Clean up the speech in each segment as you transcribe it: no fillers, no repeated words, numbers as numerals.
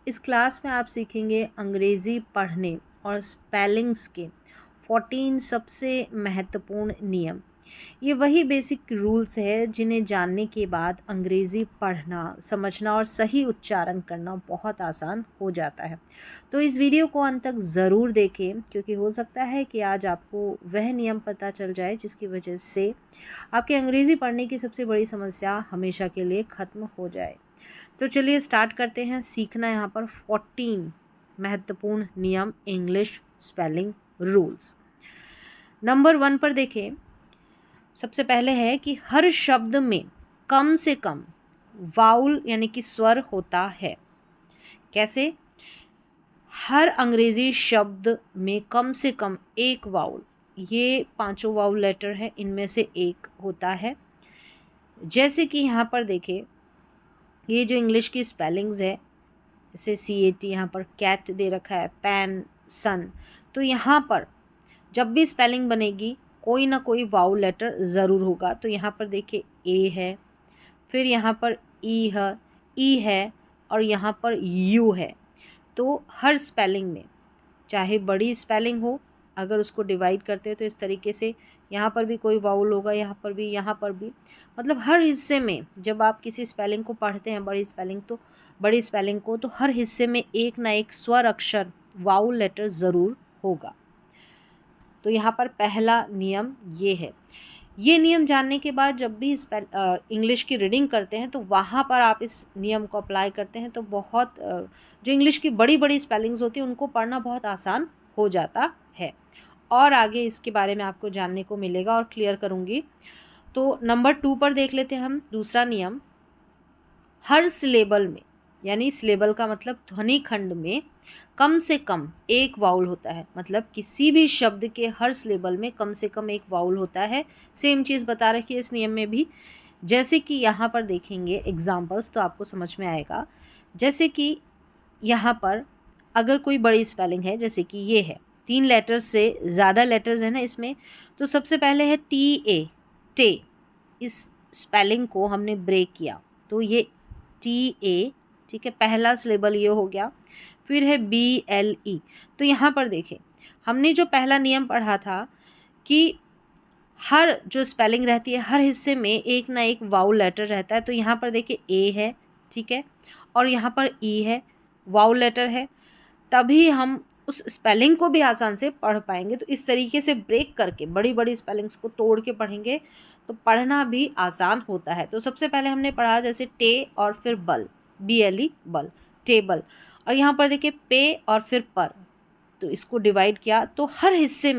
इस क्लास में आप सीखेंगे अंग्रेज़ी पढ़ने और स्पेलिंग्स के 14 सबसे महत्वपूर्ण नियम। ये वही बेसिक रूल्स है जिन्हें जानने के बाद अंग्रेज़ी पढ़ना, समझना और सही उच्चारण करना बहुत आसान हो जाता है। तो इस वीडियो को अंत तक ज़रूर देखें, क्योंकि हो सकता है कि आज आपको वह नियम पता चल जाए जिसकी वजह से आपके अंग्रेज़ी पढ़ने की सबसे बड़ी समस्या हमेशा के लिए ख़त्म हो जाए। तो चलिए स्टार्ट करते हैं सीखना यहाँ पर 14 महत्वपूर्ण नियम इंग्लिश स्पेलिंग रूल्स। नंबर 1 पर देखें, सबसे पहले है कि हर शब्द में कम से कम वाउल यानी कि स्वर होता है। कैसे? हर अंग्रेज़ी शब्द में कम से कम एक वाउल, ये पांचों वाउल लेटर है, इनमें से एक होता है। जैसे कि यहाँ पर देखें, ये जो इंग्लिश की स्पेलिंग्स है, जैसे CAT यहाँ पर कैट दे रखा है, पैन, सन, तो यहाँ पर जब भी स्पेलिंग बनेगी कोई ना कोई वाउल लेटर ज़रूर होगा। तो यहाँ पर देखिए A है, फिर यहाँ पर E है और यहाँ पर U है। तो हर स्पेलिंग में, चाहे बड़ी स्पेलिंग हो, अगर उसको डिवाइड करते हैं तो इस तरीके से यहाँ पर भी कोई वाउल होगा, यहाँ पर भी, मतलब हर हिस्से में जब आप किसी स्पेलिंग को पढ़ते हैं, बड़ी स्पेलिंग को, तो हर हिस्से में एक ना एक स्वर अक्षर वाउल लेटर ज़रूर होगा। तो यहाँ पर पहला नियम ये है। ये नियम जानने के बाद जब भी इंग्लिश की रीडिंग करते हैं तो वहाँ पर आप इस नियम को अप्लाई करते हैं तो बहुत जो इंग्लिश की बड़ी बड़ी स्पेलिंग्स होती हैं उनको पढ़ना बहुत आसान हो जाता है। और आगे इसके बारे में आपको जानने को मिलेगा और क्लियर करूँगी। तो नंबर 2 पर देख लेते हैं हम दूसरा नियम। हर सिलेबल में, यानी सिलेबल का मतलब ध्वनि खंड में, कम से कम एक वाउल होता है। मतलब किसी भी शब्द के हर सिलेबल में कम से कम एक वाउल होता है। सेम चीज़ बता रखी है इस नियम में भी। जैसे कि यहाँ पर देखेंगे एग्जाम्पल्स तो आपको समझ में आएगा। जैसे कि यहाँ पर अगर कोई बड़ी स्पेलिंग है, जैसे कि ये है, 3 लेटर्स से ज़्यादा लेटर्स है ना इसमें, तो सबसे पहले है TA, टे। इस स्पेलिंग को हमने ब्रेक किया तो ये TA, ठीक है, पहला सिलेबल ये हो गया। फिर है BLE। तो यहाँ पर देखें, हमने जो पहला नियम पढ़ा था कि हर जो स्पेलिंग रहती है हर हिस्से में एक ना एक वाउल लेटर रहता है। तो यहाँ पर देखिए A है, ठीक है, और यहाँ पर E है, वाउल लेटर है, तभी हम उस स्पेलिंग को भी आसान से पढ़ पाएंगे। तो इस तरीके से ब्रेक करके बड़ी बड़ी स्पेलिंग्स को तोड़ के पढ़ेंगे तो पढ़ना भी आसान होता है। तो सबसे पहले हमने पढ़ा जैसे टे और फिर बल, BLE, बल, टेबल। और यहाँ पर देखिए पे और फिर पर, तो इसको डिवाइड किया तो हर हिस्से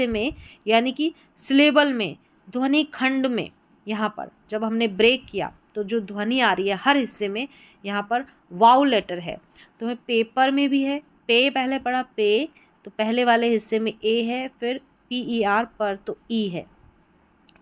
में यानी कि सिलेबल में, ध्वनि खंड में, यहाँ पर जब हमने ब्रेक किया तो जो ध्वनि आ रही है हर हिस्से में, यहाँ पर वाउल लेटर है। तो पेपर में भी है, पे पहले पढ़ा, पे, तो पहले वाले हिस्से में A है, फिर PER पर, तो E है।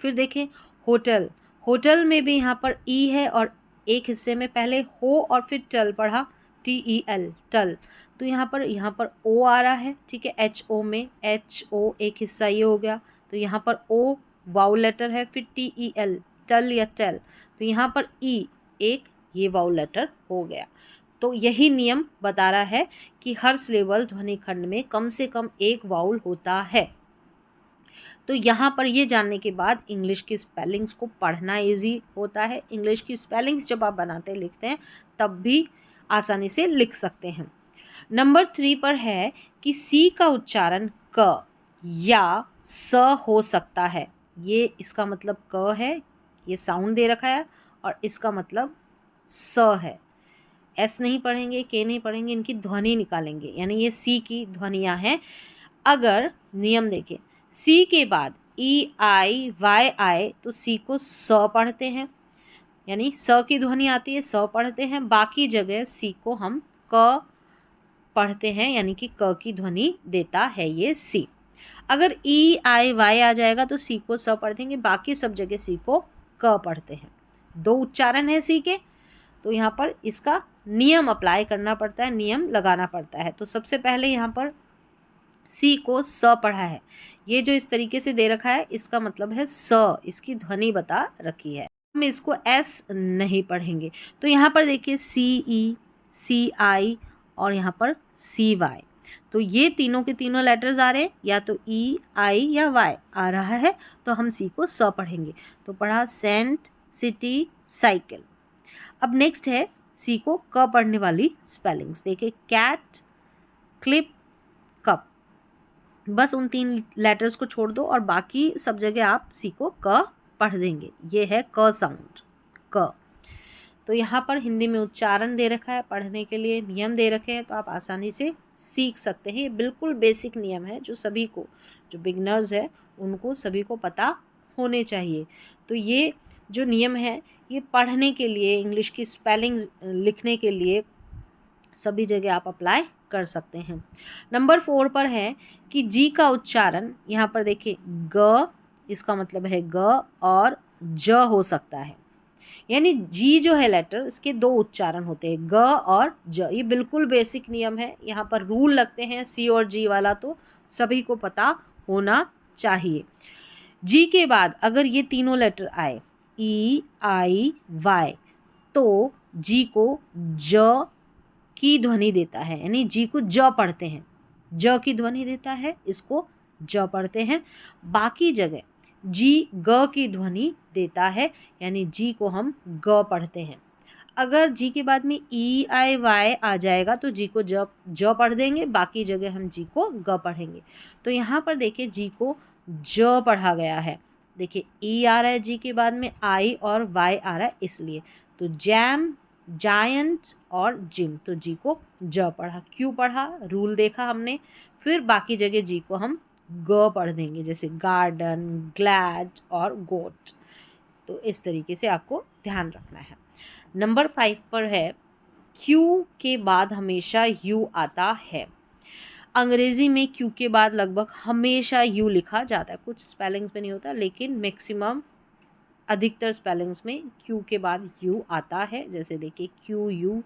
फिर देखें होटल में भी यहाँ पर E है और एक हिस्से में पहले हो और फिर टल पढ़ा, TEL, टल। तो यहाँ पर O आ रहा है, ठीक है, HO में, HO एक हिस्सा ये हो गया। तो यहाँ पर O वाउल लेटर है, फिर TEL, टल या टेल, तो यहाँ पर E एक ये वाउल लेटर हो गया। तो यही नियम बता रहा है कि हर सिलेबल ध्वनि खंड में कम से कम एक वाउल होता है। तो यहाँ पर ये जानने के बाद इंग्लिश की स्पेलिंग्स को पढ़ना इजी होता है। इंग्लिश की स्पेलिंग्स जब आप बनाते लिखते हैं तब भी आसानी से लिख सकते हैं। नंबर 3 पर है कि C का उच्चारण क या स हो सकता है। ये इसका मतलब क है, ये साउंड दे रखा है, और इसका मतलब स है। S नहीं पढ़ेंगे, K नहीं पढ़ेंगे, इनकी ध्वनि निकालेंगे, यानी ये C की ध्वनियाँ हैं। अगर नियम देखें, C के बाद EIY आए तो C को स पढ़ते हैं, यानी स की ध्वनि आती है, स पढ़ते हैं। बाकी जगह C को हम क पढ़ते हैं, यानी कि क की ध्वनि देता है ये C। अगर EIY आ जाएगा तो C को स पढ़ देंगे, बाकी सब जगह C को क पढ़ते हैं। 2 उच्चारण है C के, तो यहाँ पर इसका नियम अप्लाई करना पड़ता है, नियम लगाना पड़ता है। तो सबसे पहले यहाँ पर C को स पढ़ा है, ये जो इस तरीके से दे रखा है इसका मतलब है स, इसकी ध्वनि बता रखी है। हम इसको S नहीं पढ़ेंगे। तो यहाँ पर देखिए CE, CI और यहाँ पर CY। तो ये तीनों के तीनों लेटर्स आ रहे हैं, या तो E, I या Y आ रहा है, तो हम C को स पढ़ेंगे। तो पढ़ा सेंट, सिटी, साइकिल। अब नेक्स्ट है C को क पढ़ने वाली स्पेलिंग्स। देखिए कैट, क्लिप, कप। बस उन 3 लेटर्स को छोड़ दो और बाकी सब जगह आप C को क पढ़ देंगे। ये है क साउंड, क। तो यहाँ पर हिंदी में उच्चारण दे रखा है, पढ़ने के लिए नियम दे रखे हैं, तो आप आसानी से सीख सकते हैं। ये बिल्कुल बेसिक नियम है जो सभी को, जो बिगनर्स है उनको सभी को पता होने चाहिए। तो ये जो नियम है ये पढ़ने के लिए, इंग्लिश की स्पेलिंग लिखने के लिए सभी जगह आप अप्लाई कर सकते हैं। नंबर 4 पर है कि जी का उच्चारण, यहाँ पर देखिए ग, इसका मतलब है ग और ज हो सकता है, यानी जी जो है लेटर, इसके 2 उच्चारण होते हैं, ग और ज। ये बिल्कुल बेसिक नियम है, यहाँ पर रूल लगते हैं सी और जी वाला, तो सभी को पता होना चाहिए। जी के बाद अगर ये तीनों लेटर आए E, I, Y, तो जी को ज की ध्वनि देता है, यानी जी को ज पढ़ते हैं, ज की ध्वनि देता है, इसको ज पढ़ते हैं। बाकी जगह जी ग की ध्वनि देता है, यानी जी को हम ग पढ़ते हैं। अगर जी के बाद में E, I, Y आ जाएगा तो जी को ज पढ़ देंगे, बाकी जगह हम जी को ग पढ़ेंगे। तो यहाँ पर देखिए जी को ज पढ़ा गया है। देखिए E आ रहा है जी के बाद में, I और Y आ रहा है, इसलिए तो जैम, जायंट और जिम, तो जी को ज पढ़ा। क्यों पढ़ा, रूल देखा हमने। फिर बाकी जगह जी को हम ग पढ़ देंगे, जैसे गार्डन, ग्लैड और गोट। तो इस तरीके से आपको ध्यान रखना है। नंबर 5 पर है क्यू के बाद हमेशा यू आता है। अंग्रेजी में क्यू के बाद लगभग हमेशा यू लिखा जाता है, कुछ स्पेलिंग्स में नहीं होता, लेकिन मैक्सिमम अधिकतर स्पेलिंग्स में क्यू के बाद यू आता है। जैसे देखिए Q U,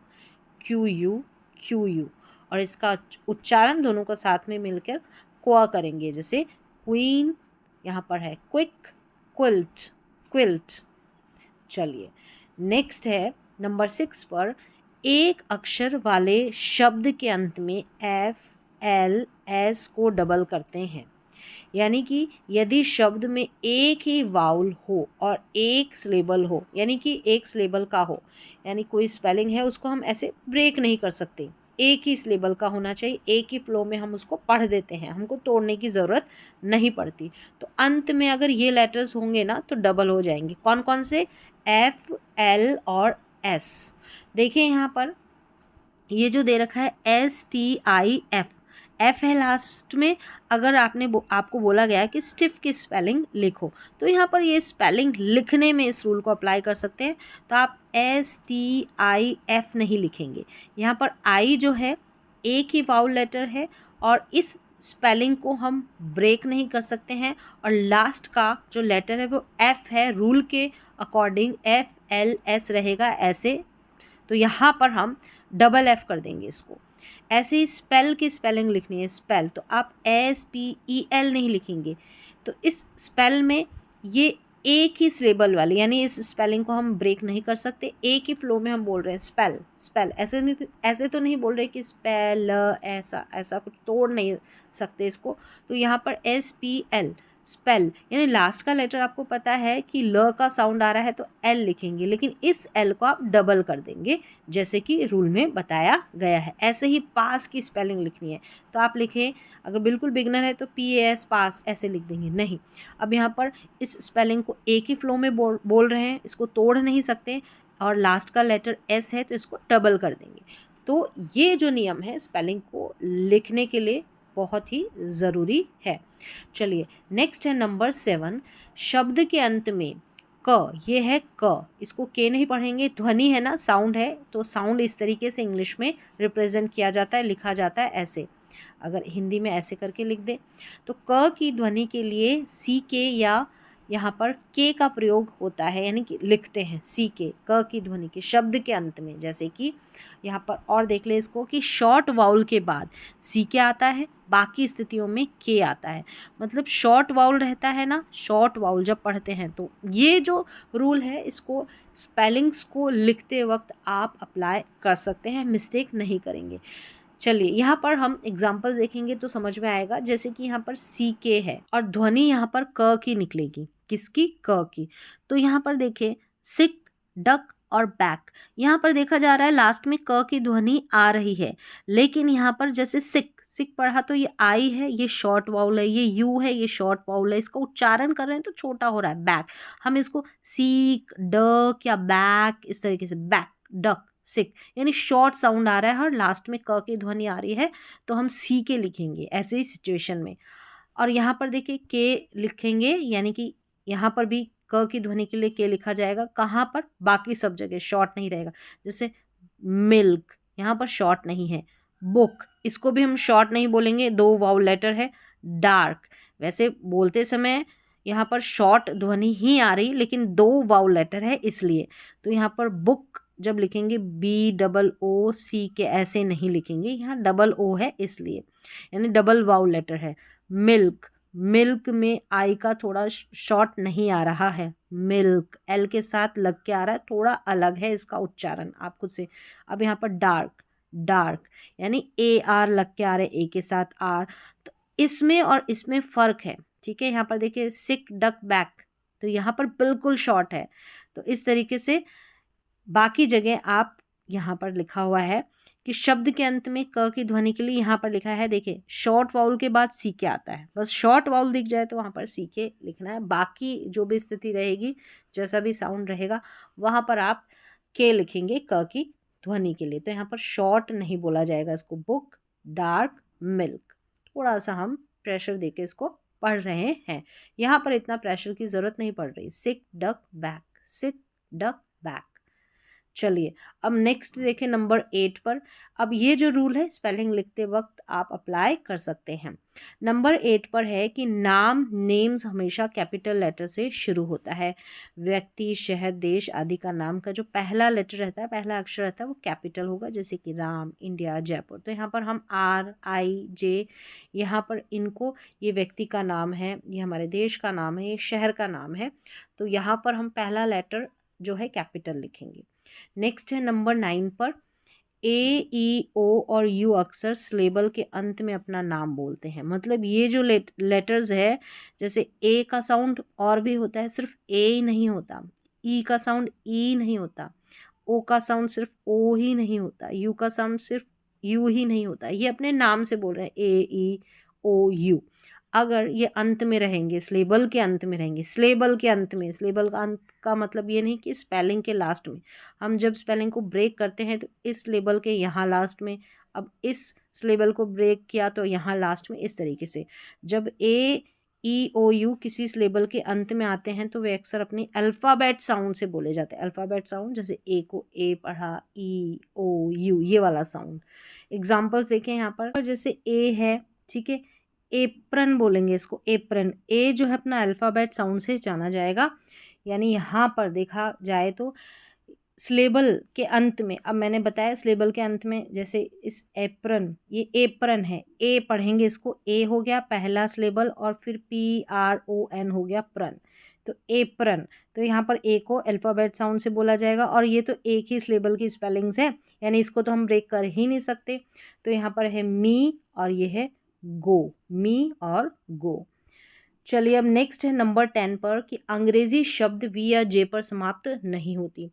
Q U, Q U, और इसका उच्चारण दोनों को साथ में मिलकर क्वा करेंगे, जैसे क्वीन, यहाँ पर है क्विक, क्विल्ट, क्विल्ट। चलिए नेक्स्ट है नंबर 6 पर, एक अक्षर वाले शब्द के अंत में एफ, एल, एस को डबल करते हैं। यानी कि यदि शब्द में एक ही वाउल हो और एक सिलेबल हो, यानी कि एक सिलेबल का हो, यानी कोई स्पेलिंग है उसको हम ऐसे ब्रेक नहीं कर सकते, एक ही सिलेबल का होना चाहिए, एक ही फ्लो में हम उसको पढ़ देते हैं, हमको तोड़ने की ज़रूरत नहीं पड़ती। तो अंत में अगर ये लेटर्स होंगे ना तो डबल हो जाएंगे। कौन कौन से, एफ, एल और एस। देखिए यहाँ पर ये जो दे रखा है STIF, एफ है लास्ट में। अगर आपको बोला गया है कि स्टिफ की स्पेलिंग लिखो, तो यहाँ पर ये स्पेलिंग लिखने में इस रूल को अप्लाई कर सकते हैं। तो आप STIF नहीं लिखेंगे, यहाँ पर आई जो है एक ही वाउल लेटर है और इस स्पेलिंग को हम ब्रेक नहीं कर सकते हैं, और लास्ट का जो लेटर है वो एफ है, रूल के अकॉर्डिंग FLS रहेगा ऐसे। तो यहाँ पर हम डबल एफ कर देंगे इसको। ऐसे ही स्पेल की स्पेलिंग लिखनी है, स्पेल, तो आप SPEL नहीं लिखेंगे। तो इस स्पेल में ये एक ही सिलेबल वाली, यानी इस स्पेलिंग को हम ब्रेक नहीं कर सकते, एक ही फ्लो में हम बोल रहे हैं स्पेल, स्पेल। ऐसे तो नहीं बोल रहे कि स्पेल, ऐसा कुछ तोड़ नहीं सकते इसको। तो यहाँ पर SPL, स्पेल, यानी लास्ट का लेटर आपको पता है कि ल का साउंड आ रहा है तो एल लिखेंगे, लेकिन इस एल को आप डबल कर देंगे जैसे कि रूल में बताया गया है। ऐसे ही पास की स्पेलिंग लिखनी है तो आप लिखें, अगर बिल्कुल बिगनर है तो PAS, पास ऐसे लिख देंगे, नहीं। अब यहाँ पर इस स्पेलिंग को एक ही फ्लो में बोल रहे हैं, इसको तोड़ नहीं सकते, और लास्ट का लेटर S है तो इसको डबल कर देंगे। तो ये जो नियम है स्पेलिंग को लिखने के लिए बहुत ही ज़रूरी है। चलिए नेक्स्ट है नंबर 7, शब्द के अंत में क, ये है क, इसको के नहीं पढ़ेंगे, ध्वनि है ना, साउंड है, तो साउंड इस तरीके से इंग्लिश में रिप्रेजेंट किया जाता है, लिखा जाता है ऐसे। अगर हिंदी में ऐसे करके लिख दे तो क की ध्वनि के लिए CK या यहाँ पर के का प्रयोग होता है, यानी कि लिखते हैं सी के, क की ध्वनि के शब्द के अंत में। जैसे कि यहाँ पर और देख ले इसको कि शॉर्ट वाउल के बाद सी के आता है, बाकी स्थितियों में के आता है। मतलब शॉर्ट वाउल रहता है ना, शॉर्ट वाउल जब पढ़ते हैं तो ये जो रूल है इसको स्पेलिंग्स को लिखते वक्त आप अप्लाई कर सकते हैं, मिस्टेक नहीं करेंगे। चलिए यहाँ पर हम एग्जाम्पल्स देखेंगे तो समझ में आएगा। जैसे कि यहाँ पर सी के है और ध्वनि यहाँ पर क की निकलेगी, किसकी, क की। तो यहाँ पर देखें सिक, डक और बैक, यहाँ पर देखा जा रहा है लास्ट में क की ध्वनि आ रही है, लेकिन यहाँ पर जैसे सिक, सिक पढ़ा तो ये आई है, ये शॉर्ट वाउल है, ये यू है, ये शॉर्ट वाउल है, इसका उच्चारण कर रहे हैं तो छोटा हो रहा है बैक, हम इसको सीक, डक या बैक इस तरीके से, बैक, डक, सिक, यानी शॉर्ट साउंड आ रहा है और लास्ट में क की ध्वनि आ रही है तो हम सी के लिखेंगे ऐसे ही सिचुएशन में। और यहाँ पर देखिए के लिखेंगे, यानी कि यहाँ पर भी क की ध्वनि के लिए के लिखा जाएगा। कहाँ पर, बाकी सब जगह शॉर्ट नहीं रहेगा। जैसे मिल्क, यहाँ पर शॉर्ट नहीं है। बुक, इसको भी हम शॉर्ट नहीं बोलेंगे, 2 वाउल लेटर है। डार्क, वैसे बोलते समय यहाँ पर शॉर्ट ध्वनि ही आ रही, लेकिन 2 वाउल लेटर है इसलिए। तो यहाँ पर बुक जब लिखेंगे BOOC के ऐसे नहीं लिखेंगे, यहाँ डबल ओ है इसलिए, यानी डबल वाउल लेटर है। मिल्क, मिल्क में आई का थोड़ा शॉर्ट नहीं आ रहा है, मिल्क एल के साथ लग के आ रहा है, थोड़ा अलग है इसका उच्चारण, आप खुद से। अब यहाँ पर डार्क, डार्क यानी AR लग के आ रहे, ए के साथ आर, तो इसमें और इसमें फ़र्क है, ठीक है। यहाँ पर देखिए सिक, डक, बैक, तो यहाँ पर बिल्कुल शॉर्ट है। तो इस तरीके से बाकी जगह आप यहाँ पर लिखा हुआ है कि शब्द के अंत में क की ध्वनि के लिए यहाँ पर लिखा है, देखिए शॉर्ट वाउल के बाद सी के आता है, बस शॉर्ट वाउल दिख जाए तो वहाँ पर सी के लिखना है। बाकी जो भी स्थिति रहेगी, जैसा भी साउंड रहेगा, वहाँ पर आप के लिखेंगे क की ध्वनि के लिए। तो यहाँ पर शॉर्ट नहीं बोला जाएगा इसको। बुक, डार्क, मिल्क, थोड़ा सा हम प्रेशर देके इसको पढ़ रहे हैं, यहाँ पर इतना प्रेशर की ज़रूरत नहीं पड़ रही। सिक, डक, बैक, सिक, डक, बैक। चलिए अब नेक्स्ट देखें नंबर 8 पर। अब ये जो रूल है स्पेलिंग लिखते वक्त आप अप्लाई कर सकते हैं। नंबर 8 पर है कि नाम, नेम्स हमेशा कैपिटल लेटर से शुरू होता है। व्यक्ति, शहर, देश आदि का नाम का जो पहला लेटर रहता है, पहला अक्षर रहता है, वो कैपिटल होगा। जैसे कि राम, इंडिया, जयपुर। तो यहाँ पर हम RIJ, यहाँ पर इनको, ये व्यक्ति का नाम है, ये हमारे देश का नाम है, ये शहर का नाम है, तो यहाँ पर हम पहला लेटर जो है कैपिटल लिखेंगे। नेक्स्ट है नंबर 9 पर, AEO और U अक्सर सिलेबल के अंत में अपना नाम बोलते हैं। मतलब ये जो लेटर्स है, जैसे ए का साउंड और भी होता है, सिर्फ ए ही नहीं होता, ई का साउंड ई नहीं होता, ओ का साउंड सिर्फ ओ ही नहीं होता, यू का साउंड सिर्फ यू ही नहीं होता। ये अपने नाम से बोल रहे हैं AEOU। अगर ये अंत में रहेंगे, सिलेबल के अंत में रहेंगे, सिलेबल के अंत में, सिलेबल का अंत का मतलब ये नहीं कि स्पेलिंग के लास्ट में, हम जब स्पेलिंग को ब्रेक करते हैं तो इस सिलेबल के यहाँ लास्ट में, अब इस सिलेबल को ब्रेक किया तो यहाँ लास्ट में, इस तरीके से। जब AEOU किसी सिलेबल के अंत में आते हैं तो वे अक्सर अपनी अल्फ़ाबेट साउंड से बोले जाते हैं। अल्फ़ाबेट साउंड, जैसे ए को ए पढ़ा, EOU, ये वाला साउंड। एग्जाम्पल्स देखें यहाँ पर, जैसे ए है, ठीक है, एप्रन बोलेंगे इसको, एप्रन। ए जो है अपना अल्फ़ाबेट साउंड से जाना जाएगा, यानी यहाँ पर देखा जाए तो सिलेबल के अंत में, अब मैंने बताया सिलेबल के अंत में, जैसे इस एप्रन, ये एप्रन है, ए पढ़ेंगे इसको, ए हो गया पहला सिलेबल और फिर PRON हो गया प्रन, तो एप्रन। तो यहाँ पर ए को अल्फ़ाबेट साउंड से बोला जाएगा और ये तो एक ही सिलेबल की स्पेलिंग्स है, यानी इसको तो हम ब्रेक कर ही नहीं सकते। तो यहाँ पर है मी और ये है गो, मी और गो। चलिए अब नेक्स्ट है नंबर 10 पर कि अंग्रेजी शब्द वी या जे पर समाप्त नहीं होती।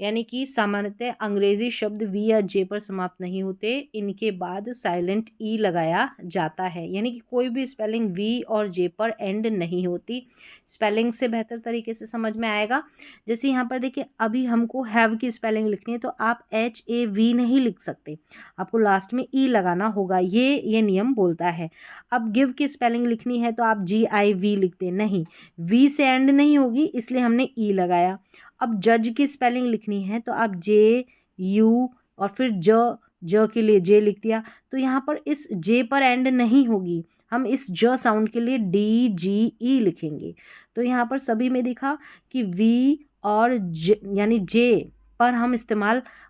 यानी कि सामान्यतः अंग्रेजी शब्द वी या जे पर समाप्त नहीं होते, इनके बाद साइलेंट ई लगाया जाता है। यानी कि कोई भी स्पेलिंग वी और जे पर एंड नहीं होती। स्पेलिंग से बेहतर तरीके से समझ में आएगा। जैसे यहाँ पर देखिए, अभी हमको हैव की स्पेलिंग लिखनी है तो आप HAV नहीं लिख सकते, आपको लास्ट में ई लगाना होगा, ये नियम बोलता है। अब गिव की स्पेलिंग लिखनी है तो आप GIV लिखते नहीं, वी से एंड नहीं होगी इसलिए हमने ई लगाया। अब जज की स्पेलिंग लिखनी है तो आप JU और फिर ज के लिए जे लिख दिया, तो यहाँ पर इस जे पर एंड नहीं होगी, हम इस ज साउंड के लिए DGE लिखेंगे। तो यहाँ पर सभी में दिखा कि वी और ज यानी जे पर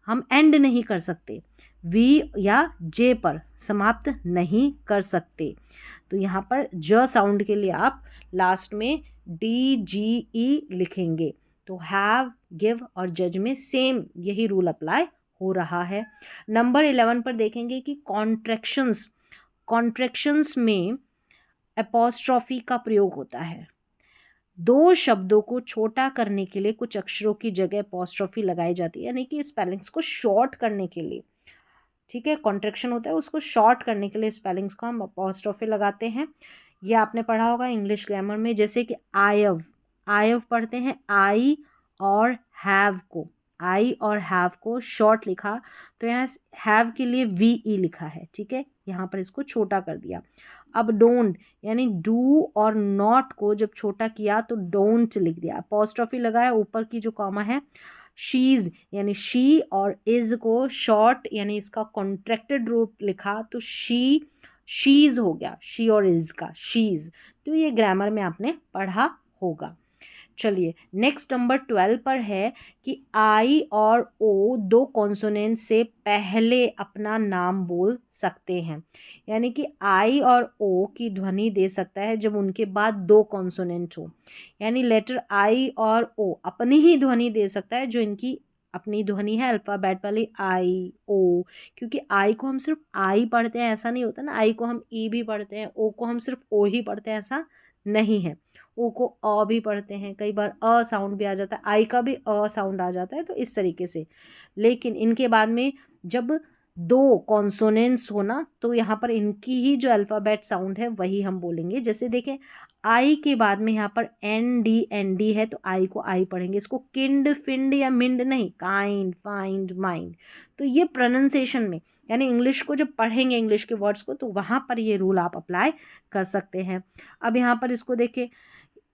हम एंड नहीं कर सकते, वी या जे पर समाप्त नहीं कर सकते। तो यहाँ पर ज साउंड के लिए आप लास्ट में DGE लिखेंगे। तो हैव, गिव और जज में सेम यही रूल अप्लाई हो रहा है। नंबर 11 पर देखेंगे कि कॉन्ट्रैक्शंस में एपोस्ट्रॉफी का प्रयोग होता है। दो शब्दों को छोटा करने के लिए कुछ अक्षरों की जगह एपोस्ट्रॉफी लगाई जाती है, यानी कि स्पेलिंग्स को शॉर्ट करने के लिए। ठीक है, कॉन्ट्रैक्शन होता है, उसको शॉर्ट करने के लिए स्पेलिंग्स को हम एपोस्ट्रॉफी लगाते हैं। ये आपने पढ़ा होगा इंग्लिश ग्रामर में, जैसे कि आयव पढ़ते हैं, आई और हैव को शॉर्ट लिखा, तो यहाँ हैव के लिए VE लिखा है। ठीक है, यहाँ पर इसको छोटा कर दिया। अब डोंट यानी डू और नॉट को जब छोटा किया तो डोंट लिख दिया, अपोस्ट्रोफी लगाया, ऊपर की जो कॉमा है शीज यानी शी और इज को शॉर्ट यानी इसका कॉन्ट्रैक्टेड रूप लिखा तो शीज हो गया, शी और इज का शीज। तो ये ग्रामर में आपने पढ़ा होगा। चलिए नेक्स्ट नंबर 12 पर है कि आई और ओ दो कॉन्सोनेंट से पहले अपना नाम बोल सकते हैं, यानी कि आई और ओ की ध्वनि दे सकता है जब उनके बाद दो कॉन्सोनेंट हो, यानी लेटर आई और ओ अपनी ही ध्वनि दे सकता है जो इनकी अपनी ध्वनि है अल्फ़ाबेट वाली आई ओ, क्योंकि आई को हम सिर्फ आई पढ़ते हैं ऐसा नहीं होता ना, आई को हम ई भी पढ़ते हैं, ओ को हम सिर्फ ओ ही पढ़ते हैं ऐसा नहीं है, ओ को अ भी पढ़ते हैं, कई बार अ साउंड भी आ जाता है, आई का भी अ साउंड आ जाता है, तो इस तरीके से। लेकिन इनके बाद में जब दो कॉन्सोनेंट्स हो ना तो यहाँ पर इनकी ही जो अल्फ़ाबेट साउंड है वही हम बोलेंगे। जैसे देखें आई के बाद में यहाँ पर ND है तो आई को आई पढ़ेंगे, इसको किंड फिंड या मिंड नहीं, काइंड फाइंड माइंड। तो ये प्रोनाउंसिएशन में यानी इंग्लिश को जब पढ़ेंगे इंग्लिश के वर्ड्स को तो वहाँ पर ये रूल आप अप्लाई कर सकते हैं। अब यहाँ पर इसको देखिए,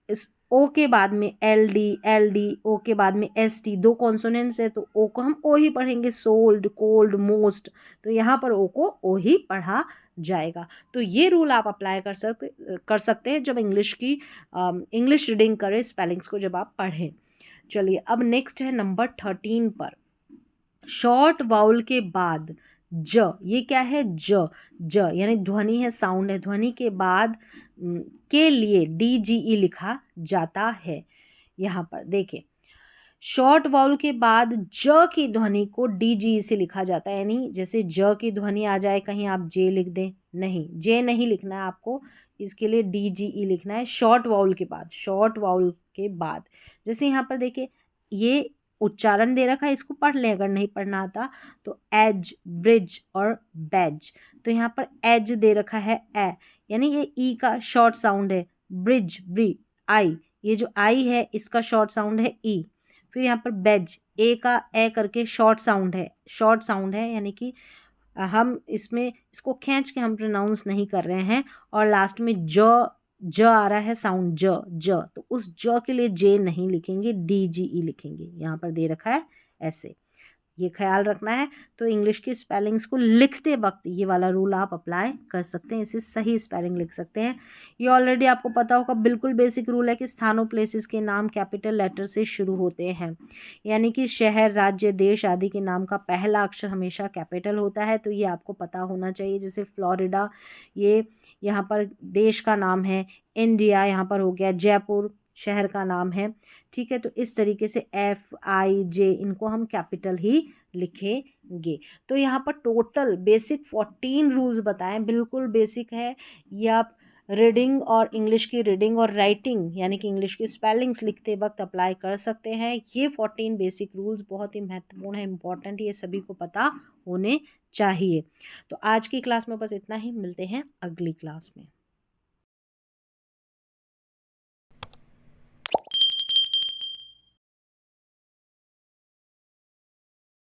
इस ओ के बाद में LD ओ के बाद में ST, दो कॉन्सोनेंट्स है तो ओ को हम ओ ही पढ़ेंगे, सोल्ड कोल्ड मोस्ट, तो यहाँ पर ओ को ओ ही पढ़ा जाएगा। तो ये रूल आप अप्लाई कर सकते हैं जब इंग्लिश रीडिंग करें, स्पेलिंग्स को जब आप पढ़ें। चलिए अब नेक्स्ट है नंबर 13 पर, शॉर्ट वाउल के बाद ज, ये क्या है ज यानी ध्वनि है, साउंड है, ध्वनि के बाद के लिए DGE लिखा जाता है। यहाँ पर देखिए शॉर्ट वाउल के बाद ज की ध्वनि को DGE से लिखा जाता है, यानी जैसे ज की ध्वनि आ जाए कहीं आप जे लिख दें, नहीं जे नहीं लिखना है आपको, इसके लिए DGE लिखना है शॉर्ट वाउल के बाद। जैसे यहाँ पर देखिए ये उच्चारण दे रखा है, इसको पढ़ लें अगर नहीं पढ़ना आता तो, एज ब्रिज और बैज। तो यहाँ पर एज दे रखा है ए, यानी ये ई का शॉर्ट साउंड है, ब्रिज ब्री आई, ये जो आई है इसका शॉर्ट साउंड है ई। फिर यहाँ पर बेज, ए का ए करके शॉर्ट साउंड है, यानी कि हम इसको खींच के हम प्रोनाउंस नहीं कर रहे हैं, और लास्ट में ज आ रहा है साउंड ज, तो उस ज के लिए जे नहीं लिखेंगे, DGE लिखेंगे, यहाँ पर दे रखा है ऐसे, ये ख्याल रखना है। तो इंग्लिश की स्पेलिंग्स को लिखते वक्त ये वाला रूल आप अप्लाई कर सकते हैं, इसे सही स्पेलिंग लिख सकते हैं। ये ऑलरेडी आपको पता होगा, बिल्कुल बेसिक रूल है कि स्थानों प्लेसेस के नाम कैपिटल लेटर से शुरू होते हैं, यानी कि शहर राज्य देश आदि के नाम का पहला अक्षर हमेशा कैपिटल होता है, तो ये आपको पता होना चाहिए। जैसे फ्लोरिडा, ये यहाँ पर देश का नाम है, इंडिया यहाँ पर हो गया, जयपुर शहर का नाम है। ठीक है, तो इस तरीके से FIJ इनको हम कैपिटल ही लिखेंगे। तो यहाँ पर टोटल बेसिक 14 रूल्स बताएं, बिल्कुल बेसिक है ये, आप रीडिंग और इंग्लिश की रीडिंग और राइटिंग यानी कि इंग्लिश की स्पेलिंग्स लिखते वक्त अप्लाई कर सकते हैं। ये 14 बेसिक रूल्स बहुत ही महत्वपूर्ण है, इंपॉर्टेंट, ये सभी को पता होने चाहिए। तो आज की क्लास में बस इतना ही, मिलते हैं अगली क्लास में।